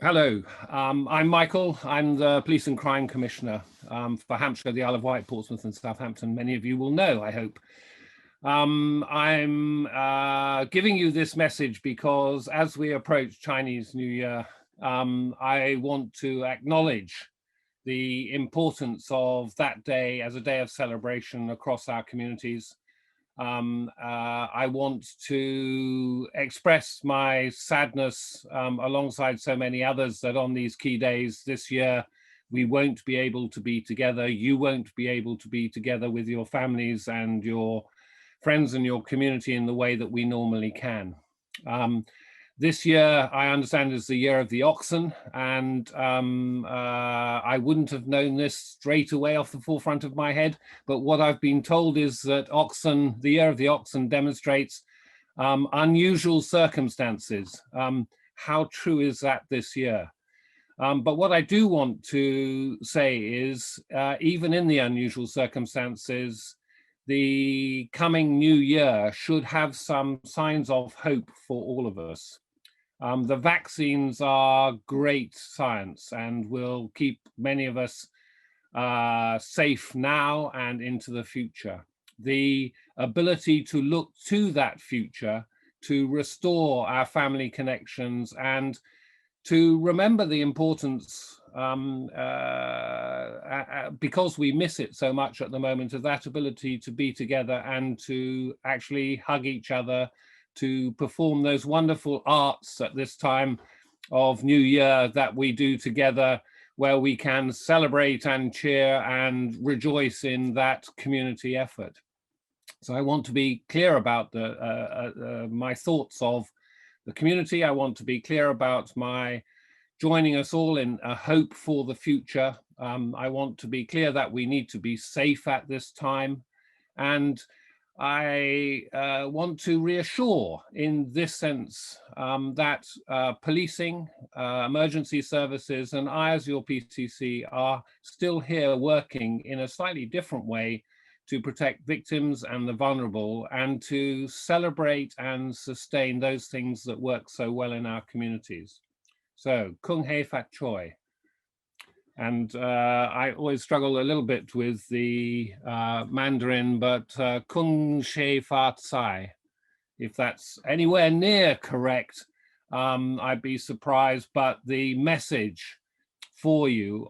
Hello, I'm Michael. I'm the Police and Crime Commissioner for Hampshire, the Isle of Wight, Portsmouth and Southampton. Many of you will know, I hope. I'm giving you this message because as we approach Chinese New Year, I want to acknowledge the importance of that day as a day of celebration across our communities. I want to express my sadness alongside so many others that on these key days this year, we won't be able to be together. You won't be able to be together with your families and your friends and your community in the way that we normally can. This year, I understand, is the year of the oxen, and I wouldn't have known this straight away off the forefront of my head, but what I've been told is that the year of the oxen demonstrates unusual circumstances. How true is that this year? But what I do want to say is, even in the unusual circumstances, the coming new year should have some signs of hope for all of us. The vaccines are great science and will keep many of us safe now and into the future. The ability to look to that future, to restore our family connections and to remember the importance, because we miss it so much at the moment, of that ability to be together and to actually hug each other, to perform those wonderful arts at this time of New Year that we do together, where we can celebrate and cheer and rejoice in that community effort. So I want to be clear about my thoughts of the community. I want to be clear about my joining us all in a hope for the future. I want to be clear that we need to be safe at this time. And I want to reassure in this sense that policing, emergency services, and I as your PCC are still here working in a slightly different way to protect victims and the vulnerable and to celebrate and sustain those things that work so well in our communities. So, Keung Hei Fat Choi. And I always struggle a little bit with the Mandarin, but Kung She Fa Tsai, if that's anywhere near correct, I'd be surprised. But the message for you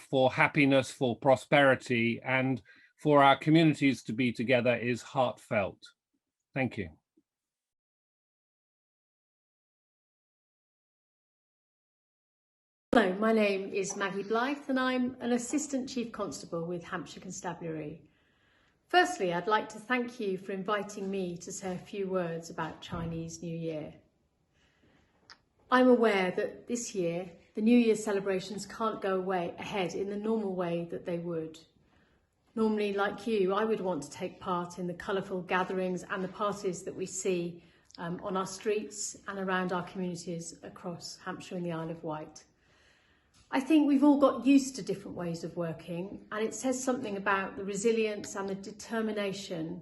for happiness, for prosperity, and for our communities to be together is heartfelt. Thank you. Hello, my name is Maggie Blyth and I'm an Assistant Chief Constable with Hampshire Constabulary. Firstly, I'd like to thank you for inviting me to say a few words about Chinese New Year. I'm aware that this year, the New Year celebrations can't go ahead in the normal way that they would. Normally, like you, I would want to take part in the colourful gatherings and the parties that we see on our streets and around our communities across Hampshire and the Isle of Wight. I think we've all got used to different ways of working, and it says something about the resilience and the determination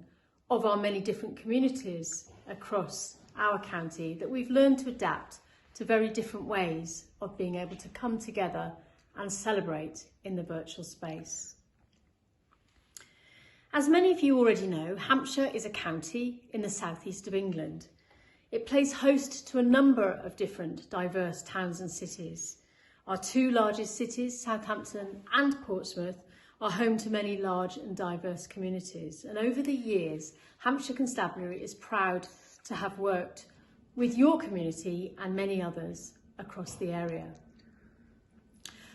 of our many different communities across our county that we've learned to adapt to very different ways of being able to come together and celebrate in the virtual space. As many of you already know, Hampshire is a county in the southeast of England. It plays host to a number of different diverse towns and cities. Our two largest cities, Southampton and Portsmouth, are home to many large and diverse communities. And over the years, Hampshire Constabulary is proud to have worked with your community and many others across the area.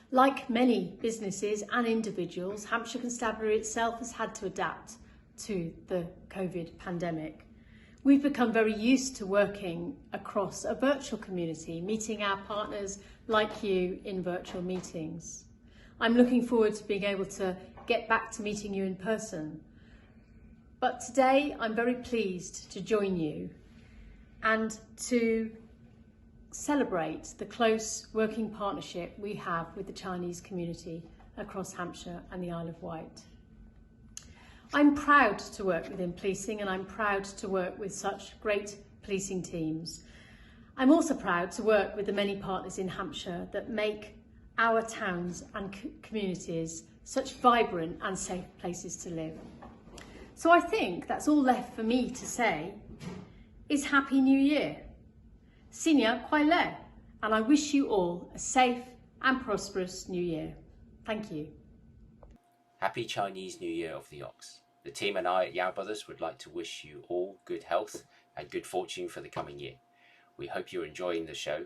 Like many businesses and individuals, Hampshire Constabulary itself has had to adapt to the COVID pandemic. We've become very used to working across a virtual community, meeting our partners like you in virtual meetings. I'm looking forward to being able to get back to meeting you in person. But today I'm very pleased to join you and to celebrate the close working partnership we have with the Chinese community across Hampshire and the Isle of Wight. I'm proud to work within policing and I'm proud to work with such great policing teams. I'm also proud to work with the many partners in Hampshire that make our towns and communities such vibrant and safe places to live. So I think that's all left for me to say is Happy New Year. Xin Nian Kuai Le, and I wish you all a safe and prosperous New Year. Thank you. Happy Chinese New Year of the Ox. The team and I at Yau Brothers would like to wish you all good health and good fortune for the coming year. We hope you're enjoying the show.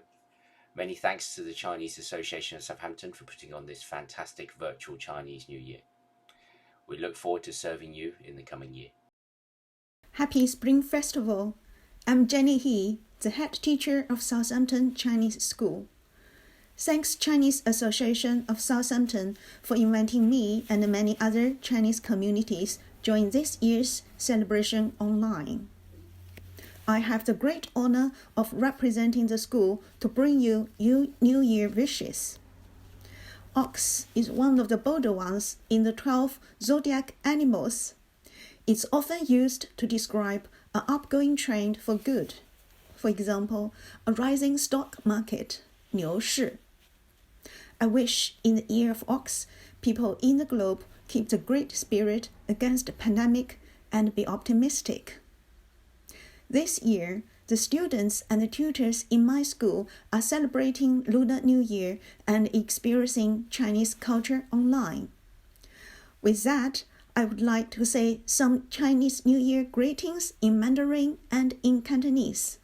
Many thanks to the Chinese Association of Southampton for putting on this fantastic virtual Chinese New Year. We look forward to serving you in the coming year. Happy Spring Festival. I'm Jenny He, the head teacher of Southampton Chinese School. Thanks Chinese Association of Southampton for inviting me and many other Chinese communities join this year's celebration online. I have the great honor of representing the school to bring you New Year wishes. Ox is one of the bolder ones in the 12 zodiac animals. It's often used to describe an upgoing trend for good. For example, a rising stock market, 牛市. I wish in the year of Ox, people in the globe keep the great spirit against the pandemic and be optimistic. This year, the students and the tutors in my school are celebrating Lunar New Year and experiencing Chinese culture online. With that, I would like to say some Chinese New Year greetings in Mandarin and in Cantonese.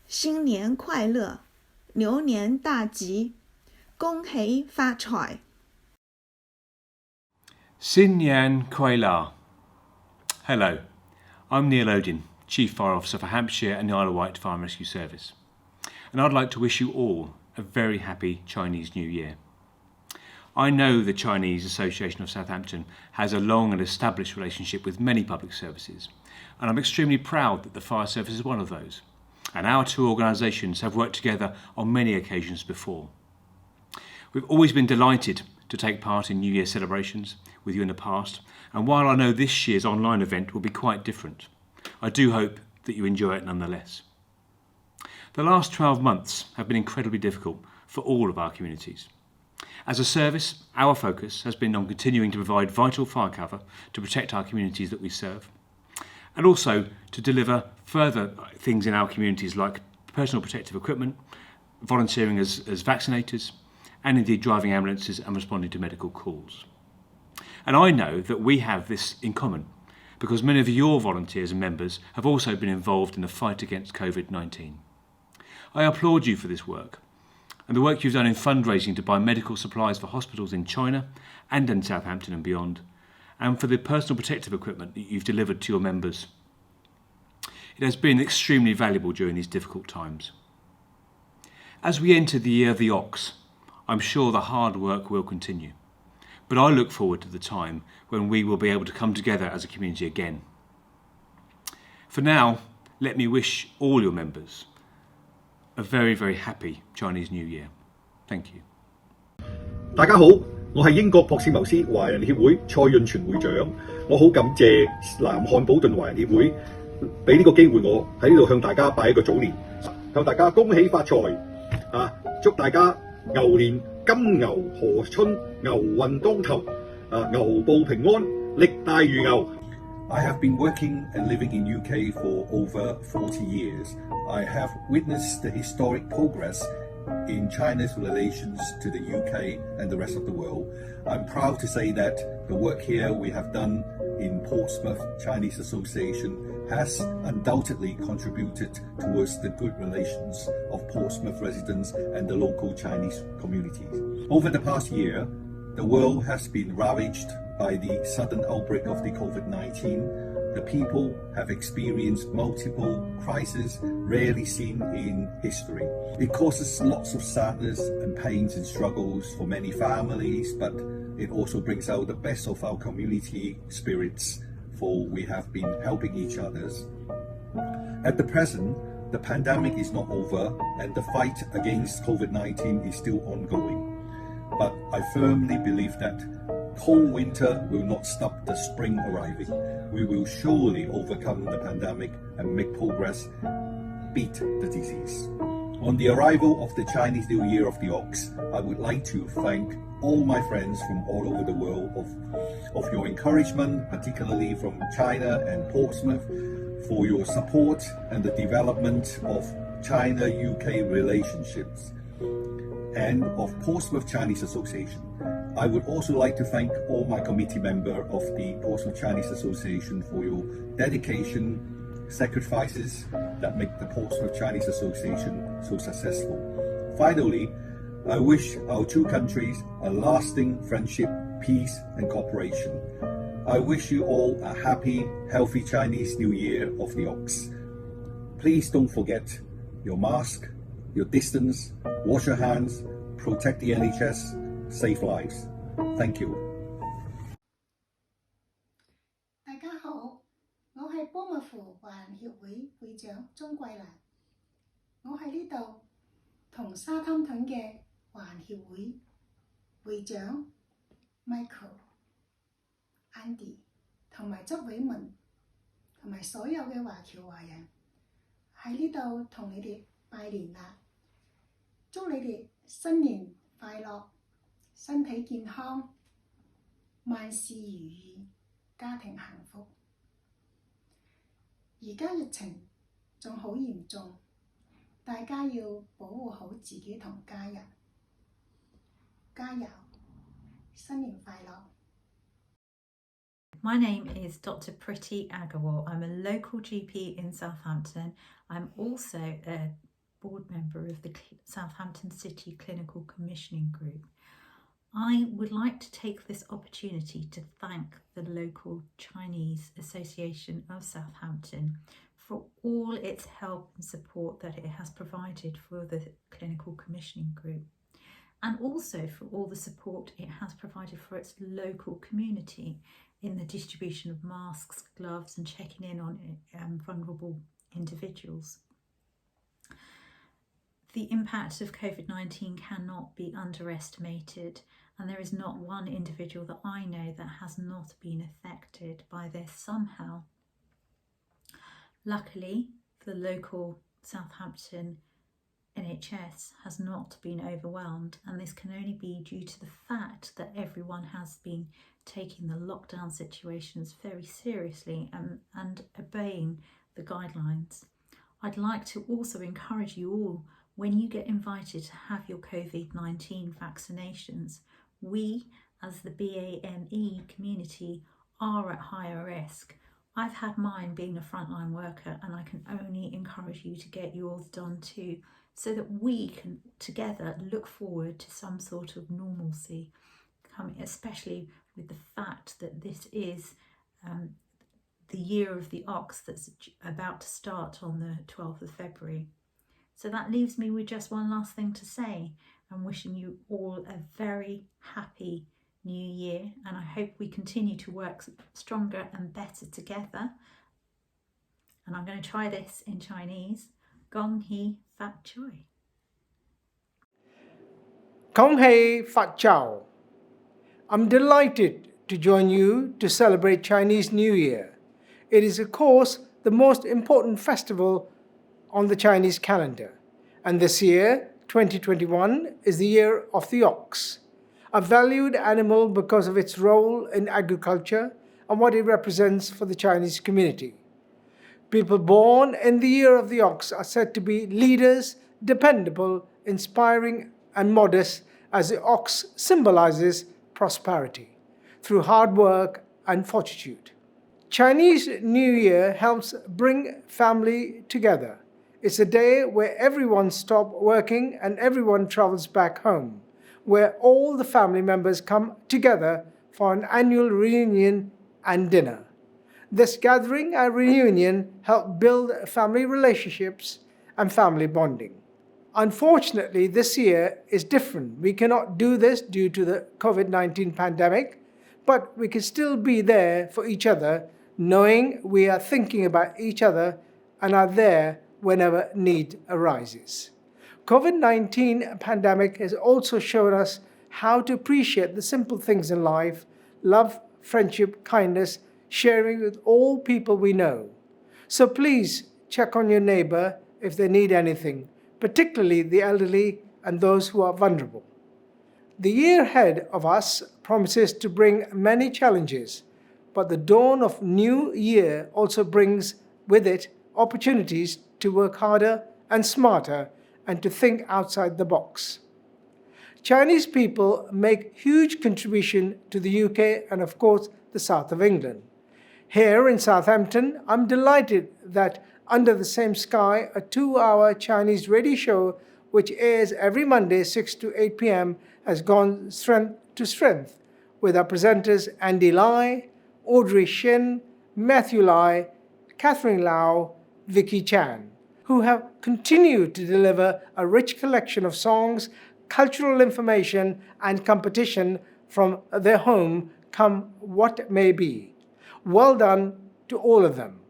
新年快乐，牛年大吉，恭喜发财。Xin Nian Kuai La. Hello, I'm Neil Odin, Chief Fire Officer for Hampshire and the Isle of Wight Fire and Rescue Service. And I'd like to wish you all a very happy Chinese New Year. I know the Chinese Association of Southampton has a long and established relationship with many public services, and I'm extremely proud that the fire service is one of those. And our two organisations have worked together on many occasions before. We've always been delighted to take part in New Year celebrations with you in the past, and while I know this year's online event will be quite different, I do hope that you enjoy it nonetheless. The last 12 months have been incredibly difficult for all of our communities. As a service, our focus has been on continuing to provide vital fire cover to protect our communities that we serve, and also to deliver further things in our communities like personal protective equipment, volunteering as vaccinators, and indeed driving ambulances and responding to medical calls. And I know that we have this in common because many of your volunteers and members have also been involved in the fight against COVID-19. I applaud you for this work and the work you've done in fundraising to buy medical supplies for hospitals in China and in Southampton and beyond, and for the personal protective equipment that you've delivered to your members. It has been extremely valuable during these difficult times. As we enter the year of the Ox, I'm sure the hard work will continue, but I look forward to the time when we will be able to come together as a community again. For now, let me wish all your members a very, very happy Chinese New Year. Thank you. 大家好，我係英國博斯茅斯華人協會蔡潤全會長。我好感謝南漢保頓華人協會俾呢個機會我喺呢度向大家拜一個早年，向大家恭喜發財啊！祝大家牛年金牛賀春，牛運當頭，牛步平安，力大如牛。I have been working and living in UK for over 40 years. I have witnessed the historic progress in China's relations to the UK and the rest of the world. I'm proud to say that the work here we have done in Portsmouth Chinese Association has undoubtedly contributed towards the good relations of Portsmouth residents and the local Chinese communities. Over the past year, the world has been ravaged by the sudden outbreak of the COVID-19. The people have experienced multiple crises rarely seen in history. It causes lots of sadness and pains and struggles for many families, but it also brings out the best of our community spirits, for we have been helping each other. At the present, the pandemic is not over and the fight against COVID-19 is still ongoing. But I firmly believe that cold winter will not stop the spring arriving. We will surely overcome the pandemic and make progress beat the disease. On the arrival of the Chinese New Year of the Ox, I would like to thank all my friends from all over the world of your encouragement, particularly from China and Portsmouth, for your support and the development of China-UK relationships, and of Portsmouth Chinese Association. I would also like to thank all my committee members of the Portsmouth Chinese Association for your dedication, sacrifices that make the Portsmouth Chinese Association so successful. Finally, I wish our two countries a lasting friendship, peace and cooperation. I wish you all a happy, healthy Chinese New Year of the Ox. Please don't forget your mask, your distance, wash your hands, protect the NHS, save lives. Thank you. 大家好，我係波麥湖華人協會會長鍾桂蘭。我喺呢度同沙灘頓嘅華人協會會長 Michael、Andy 同埋執委們同埋所有嘅華僑華人喺呢度同你哋拜年啦！祝你哋新年快樂，身體健康，萬事如意，家庭幸福。而家疫情仲好嚴重，大家要保護好自己同家人。加油！新年快樂！ My name is Dr. Pritti Aggarwal. I'm a local GP in Southampton. I'm also a board member of the Southampton City Clinical Commissioning Group. I would like to take this opportunity to thank the local Chinese Association of Southampton for all its help and support that it has provided for the Clinical Commissioning Group, and also for all the support it has provided for its local community in the distribution of masks, gloves and checking in on vulnerable individuals. The impact of COVID-19 cannot be underestimated, and there is not one individual that I know that has not been affected by this somehow. Luckily, the local Southampton NHS has not been overwhelmed, and this can only be due to the fact that everyone has been taking the lockdown situations very seriously and obeying the guidelines. I'd like to also encourage you all, when you get invited to have your COVID-19 vaccinations, we as the BAME community are at higher risk. I've had mine being a frontline worker, and I can only encourage you to get yours done too, so that we can together look forward to some sort of normalcy coming, especially with the fact that this is the year of the ox that's about to start on the 12th of February. So that leaves me with just one last thing to say, and wishing you all a very happy New Year, and I hope we continue to work stronger and better together. And I'm going to try this in Chinese. Gong Hei Fat Choi. Kong Hei Fat Chow. I'm delighted to join you to celebrate Chinese New Year. It is, of course, the most important festival on the Chinese calendar. And this year, 2021, is the year of the ox, a valued animal because of its role in agriculture and what it represents for the Chinese community. People born in the year of the ox are said to be leaders, dependable, inspiring and modest, as the ox symbolizes prosperity through hard work and fortitude. Chinese New Year helps bring family together. It's a day where everyone stops working and everyone travels back home, where all the family members come together for an annual reunion and dinner. This gathering and reunion help build family relationships and family bonding. Unfortunately, this year is different. We cannot do this due to the COVID-19 pandemic, but we can still be there for each other, knowing we are thinking about each other and are there whenever need arises. COVID-19 pandemic has also shown us how to appreciate the simple things in life: love, friendship, kindness, sharing with all people we know. So please check on your neighbor if they need anything, particularly the elderly and those who are vulnerable. The year ahead of us promises to bring many challenges, but the dawn of new year also brings with it opportunities to work harder and smarter and to think outside the box. Chinese people make huge contribution to the UK and of course the south of England. Here in Southampton, I'm delighted that Under the Same Sky, a 2-hour Chinese radio show which airs every Monday 6 to 8 p.m. has gone strength to strength with our presenters Andy Lai, Audrey Shin, Matthew Lai, Catherine Lau, Vikkie Chan, who have continued to deliver a rich collection of songs, cultural information and competition from their home, come what may be. Well done to all of them.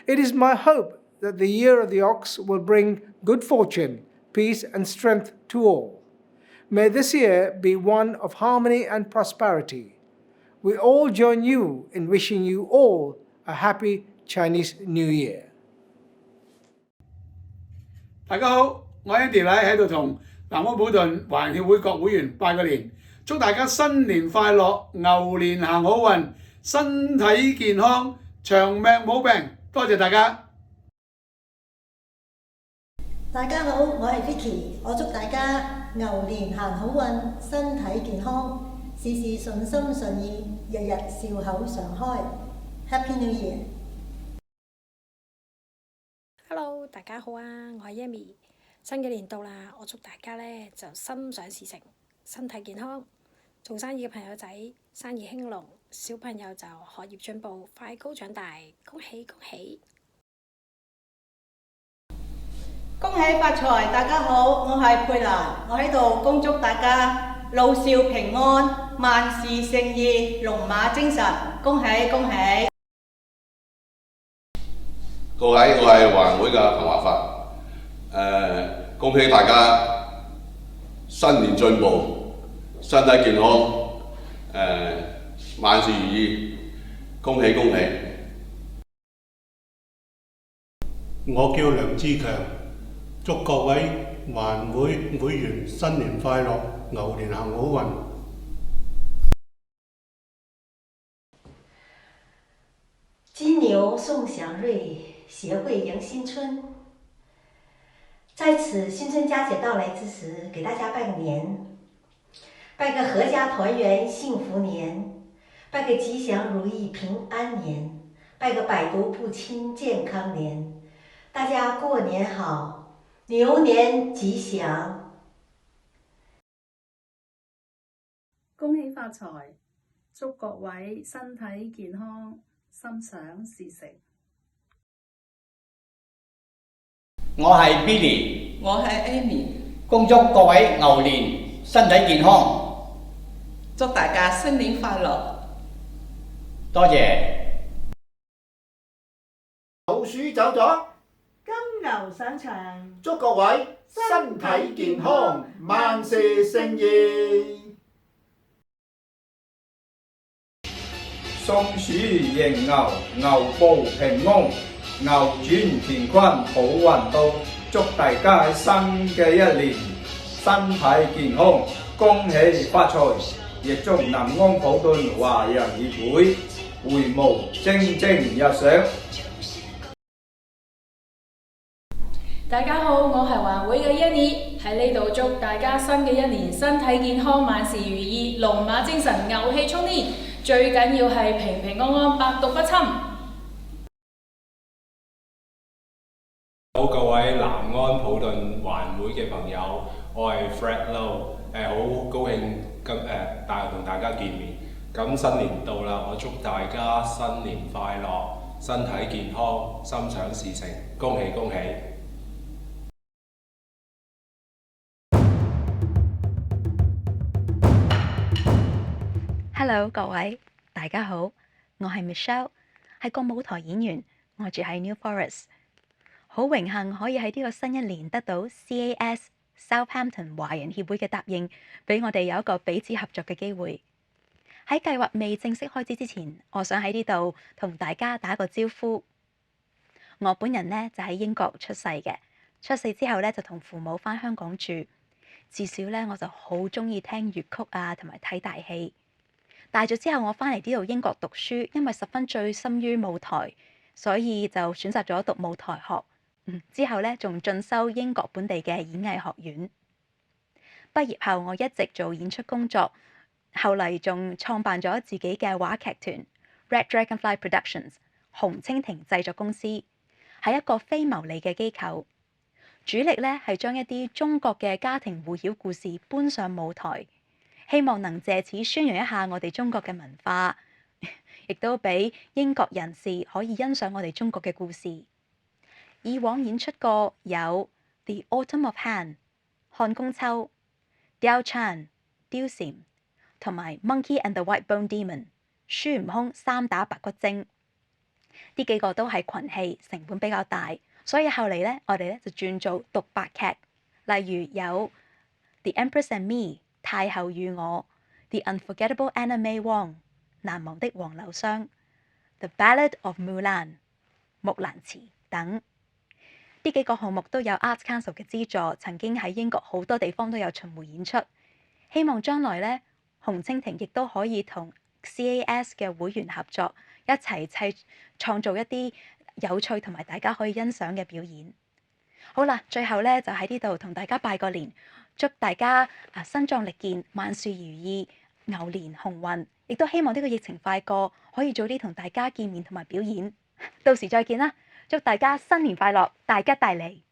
It is my hope that the Year of the Ox will bring good fortune, peace and strength to all. May this year be one of harmony and prosperity. We all join you in wishing you all a happy Chinese New Year. 大家好，我 Andy 喺度同南安普頓華人協會各會員拜個年，祝大家新年快樂，牛年行好運，身體健康，長命冇病。多謝大家。大家好，我係 Vikkie， 我祝大家牛年行好運，身體健康，事事順心順意，日日笑口常開。Happy New Year！ Hello， 大家好啊，我係 Yammie。新嘅年到啦，我祝大家呢就心想事成，身體健康。做生意嘅朋友仔，生意興隆；小朋友就學業進步，快高長大，恭喜恭喜！恭喜發財！大家好，我係佩蘭，我喺度恭祝大家路少平安，萬事勝意，龍馬精神，恭喜恭喜！各位，我係華人會嘅彭華發，恭喜大家新年進步，身體健康，萬事如意，恭喜恭喜！我叫梁志強，祝各位華會會員新年快樂，牛年行好運。金牛送祥瑞，协会迎新春。在此新春佳节到来之时，给大家拜个年，拜个阖家团圆幸福年，拜个吉祥如意平安年，拜个百毒不侵健康年。大家过年好，牛年吉祥！恭喜發財，祝各位身體健康，心想事成。我係 Billy， 我係 Amy， 恭祝各位牛年身體健康，祝大家新年快樂。多謝。老鼠走咗，金牛上場，祝各位身體健康，萬事勝意。松鼠迎牛，牛步平安，牛轉乾坤，好運到。祝大家喺新嘅一年身體健康，恭喜發財，亦祝南安普頓華人協會會務蒸蒸日上。大家好，我係環會嘅 Yammie， 喺呢度祝大家新嘅一年身體健康，萬事如意，龍馬精神，牛氣沖天，最緊要係平平安安，百毒不侵。好，各位南安普頓環會嘅朋友，我係 Fred Low， 好高興同大家見面。咁新年到啦，我祝大家新年快樂，身體健康，心想事成，恭喜恭喜！Hello， 各位，大家好，我係 Michelle， 係個舞台演員，我住喺 New Forest， 好榮幸可以喺呢個新一年得到 CAS Southampton 華人協會嘅答應，俾我哋有一個彼此合作嘅機會。喺計劃未正式開始之前，我想喺呢度同大家打個招呼。我本人呢就喺英國出世嘅，出世之後咧就同父母返香港住。自小咧我就好中意聽粵曲啊，同埋睇大戲。大咗之後，我返嚟呢度英國讀書，因為十分醉心於舞台，所以就選擇咗讀舞台學。之後咧仲進修英國本地嘅演藝學院。畢業後，我一直做演出工作，後嚟仲創辦咗自己嘅話劇團 Red Dragonfly Productions 紅蜻蜓製作公司，係一個非牟利嘅機構。主力咧係將一啲中國嘅家庭戶曉故事搬上舞台，希望能借此宣揚一下我哋中國嘅文化，亦都俾英國人士可以欣賞我哋中國嘅故事。以往演出過有 The Autumn of Han 漢宮秋、貂蟬貂蟬同埋 Monkey and the White Bone Demon 孫悟空三打白骨精。呢幾個都係群戲，成本比較大。所以後嚟咧，我哋咧就轉做獨白劇，例如有 The Empress and Me 太后與我、The Unforgettable Anna May Wong 難忘的黃柳霜、The Ballad of Mulan 木蘭辭等。呢幾個項目都有 Arts Council 嘅資助，曾經喺英國好多地方都有巡迴演出。希望將來咧，紅蜻蜓亦都可以同 CAS 嘅會員合作，一齊創造一啲有趣同埋大家可以欣賞嘅表演。好啦，最後咧就喺呢度同大家拜個年，祝大家身壯力健，萬事如意，牛年鴻運。亦都希望呢個疫情快過，可以早啲同大家見面同埋表演。到時再見啦，祝大家新年快樂，大吉大利！